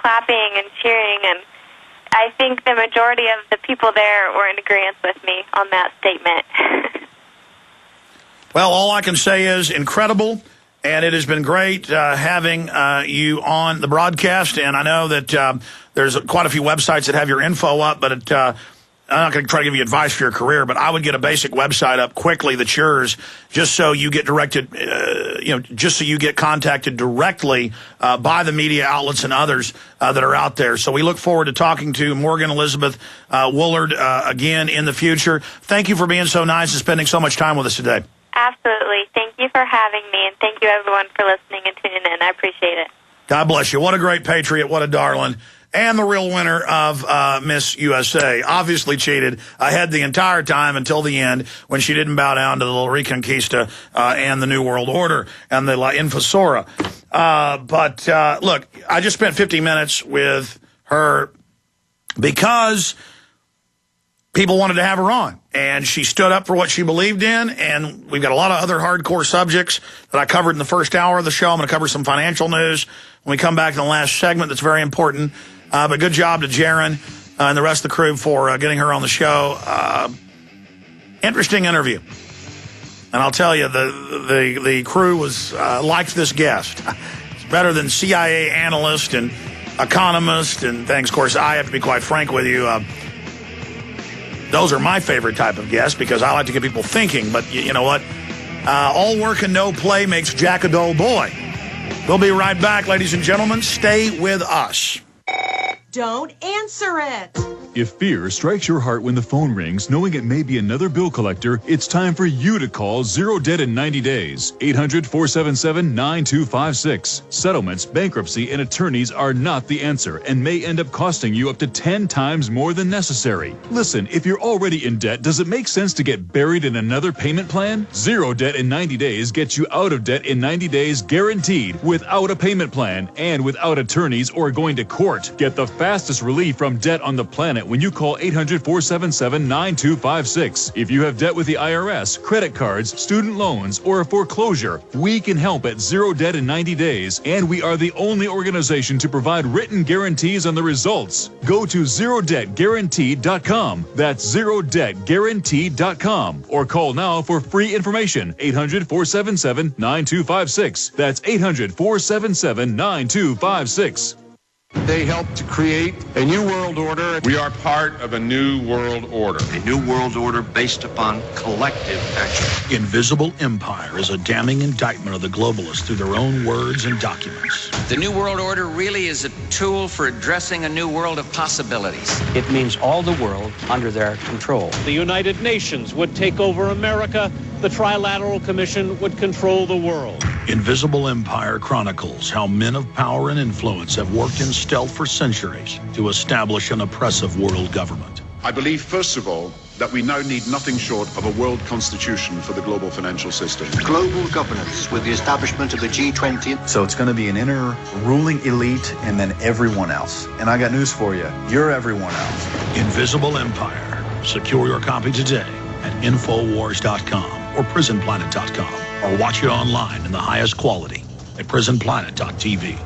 clapping and cheering, and I think the majority of the people there were in agreement with me on that statement. Well, all I can say is incredible, and it has been great having you on the broadcast, and I know that there's quite a few websites that have your info up, but I'm not going to try to give you advice for your career, but I would get a basic website up quickly that's yours, just so you get directed, just so you get contacted directly by the media outlets and others that are out there. So we look forward to talking to Morgan Elizabeth Woolard again in the future. Thank you for being so nice and spending so much time with us today. Absolutely. Thank you for having me, and thank you, everyone, for listening and tuning in. I appreciate it. God bless you. What a great patriot. What a darling. And the real winner of Miss USA. Obviously cheated ahead the entire time until the end when she didn't bow down to the little Reconquista and the New World Order and the La Infosora. But look, I just spent 50 minutes with her because people wanted to have her on. And she stood up for what she believed in. And we've got a lot of other hardcore subjects that I covered in the first hour of the show. I'm going to cover some financial news when we come back in the last segment. That's very important. But good job to Jaron and the rest of the crew for getting her on the show. Interesting interview. And I'll tell you, the crew was liked this guest. It's better than CIA analyst and economist and things. Of course, I have to be quite frank with you. Those are my favorite type of guests because I like to get people thinking. But you know what? All work and no play makes Jack a dull boy. We'll be right back, ladies and gentlemen. Stay with us. Don't answer it. If fear strikes your heart when the phone rings, knowing it may be another bill collector, it's time for you to call Zero Debt in 90 days. 800-477-9256. Settlements, bankruptcy, and attorneys are not the answer and may end up costing you up to 10 times more than necessary. Listen, if you're already in debt, does it make sense to get buried in another payment plan? Zero Debt in 90 days gets you out of debt in 90 days guaranteed, without a payment plan and without attorneys or going to court. Get the fastest relief from debt on the planet when you call 800-477-9256. If you have debt with the IRS, credit cards, student loans, or a foreclosure, we can help at Zero Debt in 90 days, and we are the only organization to provide written guarantees on the results. Go to ZeroDebtGuaranteed.com. That's ZeroDebtGuaranteed.com. Or call now for free information. 800-477-9256. That's 800-477-9256. They helped to create a new world order. We are part of a new world order. A new world order based upon collective action. Invisible Empire is a damning indictment of the globalists through their own words and documents. The new world order really is a tool for addressing a new world of possibilities. It means all the world under their control. The United Nations would take over America. The Trilateral Commission would control the world. Invisible Empire chronicles how men of power and influence have worked in stealth for centuries to establish an oppressive world government. I believe, first of all, that we now need nothing short of a world constitution for the global financial system. Global governance with the establishment of the G20. So it's going to be an inner ruling elite and then everyone else. And I got news for you. You're everyone else. Invisible Empire. Secure your copy today at Infowars.com or PrisonPlanet.com, or watch it online in the highest quality at PrisonPlanet.tv.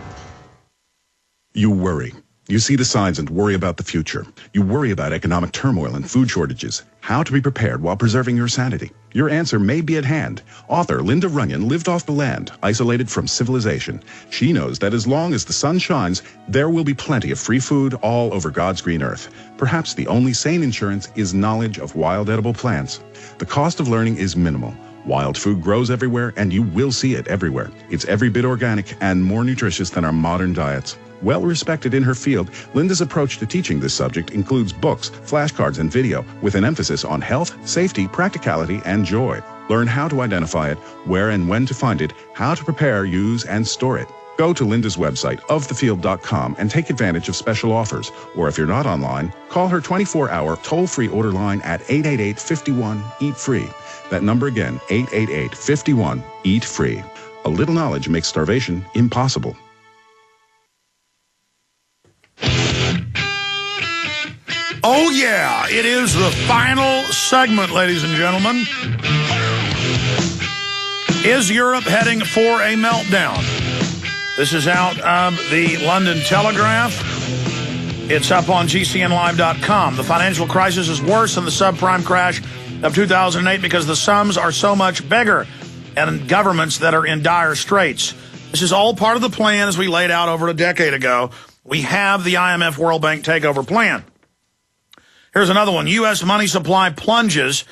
You worry. You see the signs and worry about the future. You worry about economic turmoil and food shortages. How to be prepared while preserving your sanity. Your answer may be at hand. Author Linda Runyon lived off the land, isolated from civilization. She knows that as long as the sun shines, there will be plenty of free food all over God's green earth. Perhaps the only sane insurance is knowledge of wild edible plants. The cost of learning is minimal. Wild food grows everywhere, and you will see it everywhere. It's every bit organic and more nutritious than our modern diets. Well respected in her field, Linda's approach to teaching this subject includes books, flashcards, and video with an emphasis on health, safety, practicality, and joy. Learn how to identify it, where and when to find it, how to prepare, use, and store it. Go to Linda's website, ofthefield.com, and take advantage of special offers. Or if you're not online, call her 24-hour toll-free order line at 888-51-EAT-FREE. That number again, 888-51-EAT-FREE. A little knowledge makes starvation impossible. Oh, yeah, it is the final segment, ladies and gentlemen. Is Europe heading for a meltdown? This is out of the London Telegraph. It's up on GCNlive.com. The financial crisis is worse than the subprime crash of 2008 because the sums are so much bigger and governments that are in dire straits. This is all part of the plan as we laid out over a decade ago. We have the IMF World Bank takeover plan. Here's another one. U.S. money supply plunges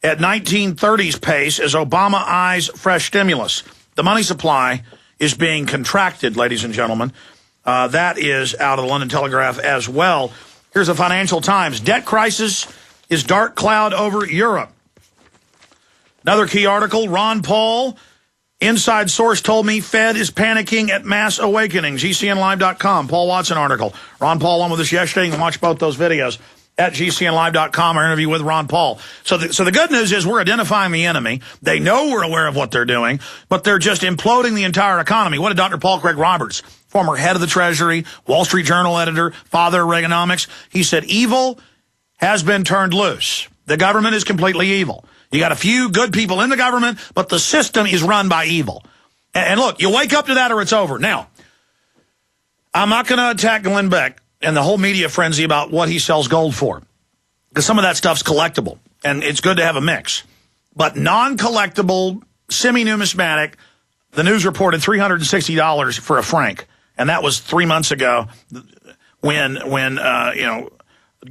at 1930s pace as Obama eyes fresh stimulus. The money supply is being contracted, ladies and gentlemen. That is out of the London Telegraph as well. Here's the Financial Times. Debt crisis is dark cloud over Europe. Another key article, Ron Paul, inside source told me Fed is panicking at mass awakening. GCNlive.com, Paul Watson article. Ron Paul on with us yesterday. You can watch both those videos at GCNlive.com, our interview with Ron Paul. So the good news is we're identifying the enemy. They know we're aware of what they're doing, but they're just imploding the entire economy. What did Dr. Paul Craig Roberts, former head of the Treasury, Wall Street Journal editor, father of Reaganomics, he said, evil has been turned loose. The government is completely evil. You got a few good people in the government, but the system is run by evil. And look, you wake up to that or it's over. Now, I'm not going to attack Glenn Beck and the whole media frenzy about what he sells gold for, because some of that stuff's collectible, and it's good to have a mix. But non-collectible, semi-numismatic, the news reported $360 for a franc, and that was 3 months ago when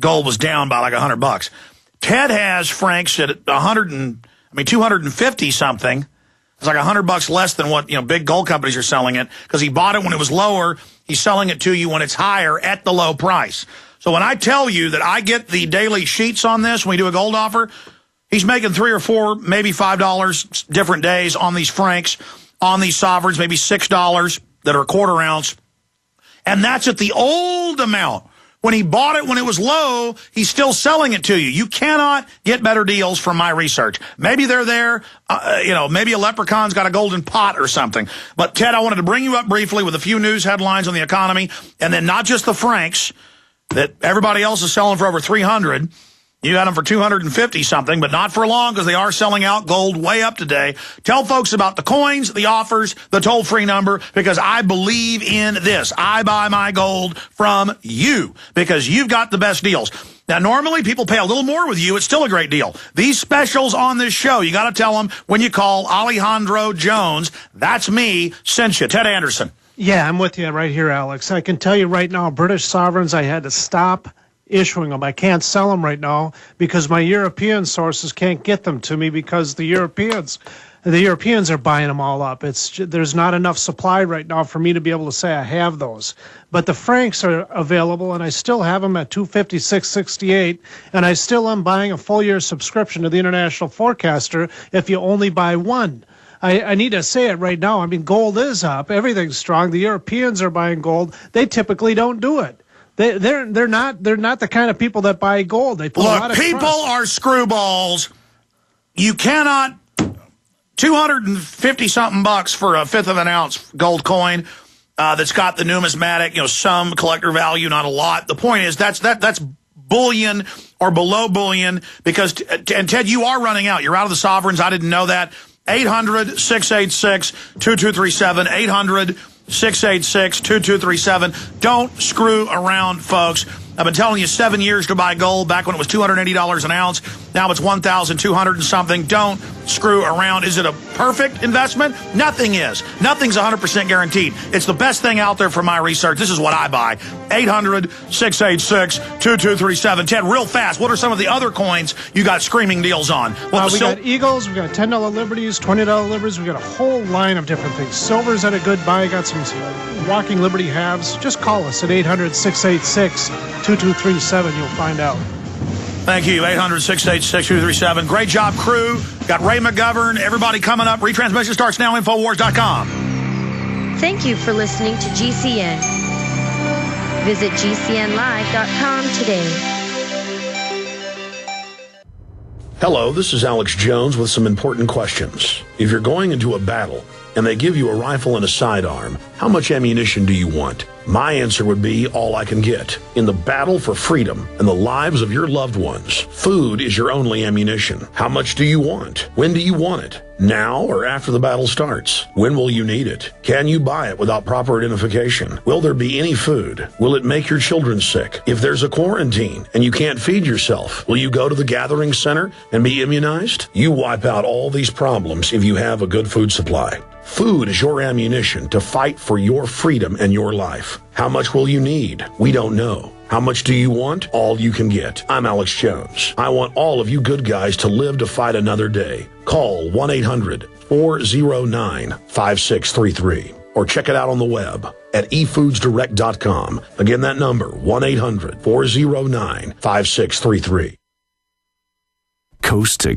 gold was down by like $100. Ted has francs at 250 something. It's like $100 less than what big gold companies are selling it, because he bought it when it was lower. He's selling it to you when it's higher at the low price. So when I tell you that I get the daily sheets on this when we do a gold offer, he's making $3 or $4, maybe $5 different days on these francs, on these sovereigns, maybe $6 that are a quarter ounce. And that's at the old amount. When he bought it when it was low, he's still selling it to you. You cannot get better deals from my research. Maybe they're there. Maybe a leprechaun's got a golden pot or something. But, Ted, I wanted to bring you up briefly with a few news headlines on the economy, and then not just the francs that everybody else is selling for over $300. You got them for $250-something, but not for long, because they are selling out gold way up today. Tell folks about the coins, the offers, the toll-free number, because I believe in this. I buy my gold from you because you've got the best deals. Now, normally people pay a little more with you. It's still a great deal. These specials on this show, you got to tell them when you call Alejandro Jones. That's me, sent you. Ted Anderson. Yeah, I'm with you right here, Alex. I can tell you right now, British sovereigns, I had to stop issuing them. I can't sell them right now because my European sources can't get them to me because the Europeans are buying them all up. There's not enough supply right now for me to be able to say I have those. But the francs are available, and I still have them at $256.68, and I still am buying a full-year subscription to the International Forecaster if you only buy one. I need to say it right now. I mean, gold is up. Everything's strong. The Europeans are buying gold. They typically don't do it. They're not the kind of people that buy gold. They put a lot of people trust. Are screwballs. You cannot $250-something for a fifth of an ounce gold coin that's got the numismatic, some collector value, not a lot. The point is that's bullion or below bullion because and Ted, you are running out. You're out of the sovereigns. I didn't know that. 800-686-2237. 800-686-2237. Don't screw around, folks. I've been telling you 7 years to buy gold back when it was $280 an ounce. Now it's $1,200 and something. Don't screw around. Is it a perfect investment? Nothing is. Nothing's 100% guaranteed. It's the best thing out there for my research. This is what I buy. 800-686-2237. Ted, real fast, what are some of the other coins you got screaming deals on? We got Eagles, we got $10 Liberties, $20 Liberties. We got a whole line of different things. Silver's at a good buy. Got some Walking Liberty halves. Just call us at 800-686-2237. You'll find out. Thank you. 800-686-2237. Great job, crew. Got Ray McGovern. Everybody coming up. Retransmission starts now. Infowars.com. Thank you for listening to GCN. Visit GCNlive.com today. Hello, this is Alex Jones with some important questions. If you're going into a battle and they give you a rifle and a sidearm, how much ammunition do you want? My answer would be all I can get. In the battle for freedom and the lives of your loved ones, food is your only ammunition. How much do you want? When do you want it? Now or after the battle starts? When will you need it? Can you buy it without proper identification? Will there be any food? Will it make your children sick? If there's a quarantine and you can't feed yourself, will you go to the gathering center and be immunized? You wipe out all these problems if you have a good food supply. Food is your ammunition to fight for your freedom and your life. How much will you need? We don't know. How much do you want? All you can get. I'm Alex Jones. I want all of you good guys to live to fight another day. Call 1-800-409-5633 or check it out on the web at efoodsdirect.com. Again, that number, 1-800-409-5633. Coast to